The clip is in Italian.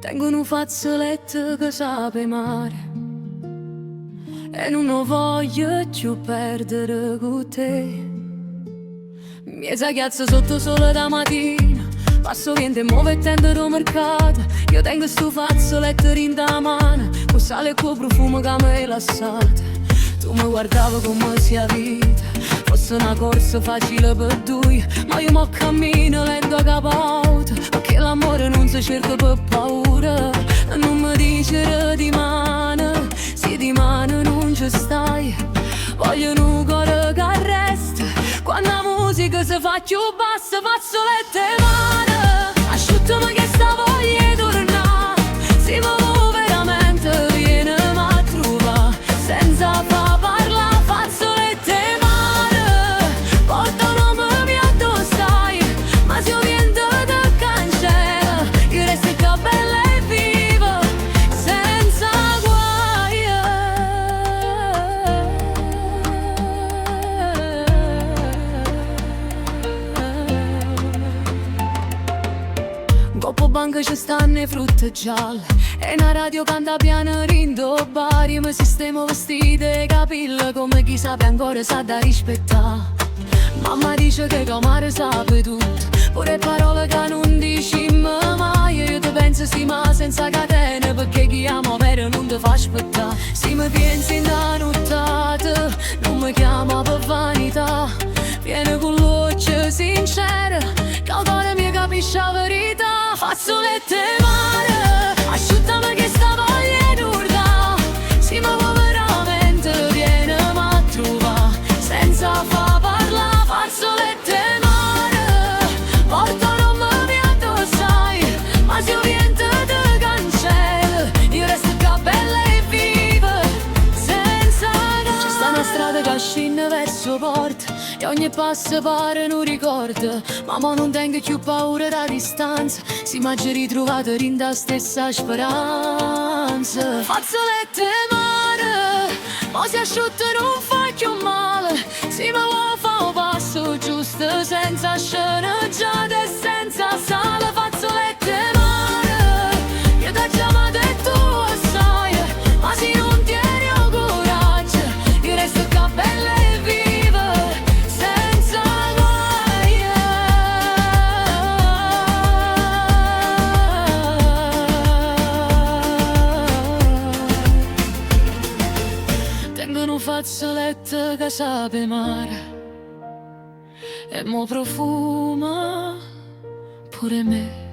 Tengo un fazzoletto che sape mare e non lo voglio più perdere con te. Mi schiazzo sotto sole da mattina, passo niente muove tende del mercato. Io tengo sto fazzoletto in da mano, con sale e con profumo che mi rilassate. Tu mi guardavi come sia vita, fosse una corsa facile per due, ma io mo cammino lento a capo, perché l'amore non si cerca per paura. Non mi dicere di mano, se di mano non ci stai. Voglio un cuore che arresta, quando la musica si fa più bassa, fazzoletto e mano, asciuttami che sta voglia di tornare. Se volevo veramente vieni a trovare, senza fa parlare, fazzoletto e mano, porta un nome mio dove stai, ma se io viento ti cancella, io resto qua bella e viva, senza guai. Dopo banca ci stanno i frutti gialli e una radio canta piano rindo bari. Mi sistemo vestite e capille come chi sa ancora sa da rispettare. Mamma dice che mare sape tutto, pure parole che non dici mai. Io ti penso sì ma senza catene, perché chi ama vero non ti fa aspettare. Se mi pensi in da nottata, non mi chiama per vanità. Vieni con luce sincera, che il cuore mio capisce la verità. Fazzoletto e mare, asciuttami che sta voglia di urlare. Se mi vuoi veramente vieni a trovare, senza fa parlare. Fazzoletto e mare, porta un nome mio dove stai, ma se io viento ti cancella, io resto qua bella e viva, senza guai. C'è sta una strada che scende verso porta e ogni passo pare non ricorda, ma mo non tengo più paura da distanza. Si m'ha già ritrovato in da stessa speranza. Fazzoletto e mare, mo si asciutta non fa più male. Se mi vuoi fa un passo giusto, senza sceneggiate e senza sale. Fazzoletto e mare, io t'ho già amato e tu lo sai, ma se non tieni il coraggio, io resto qua bella e viva, senza guai. Tengo un fazzoletto che sape mare e mo profuma pure me.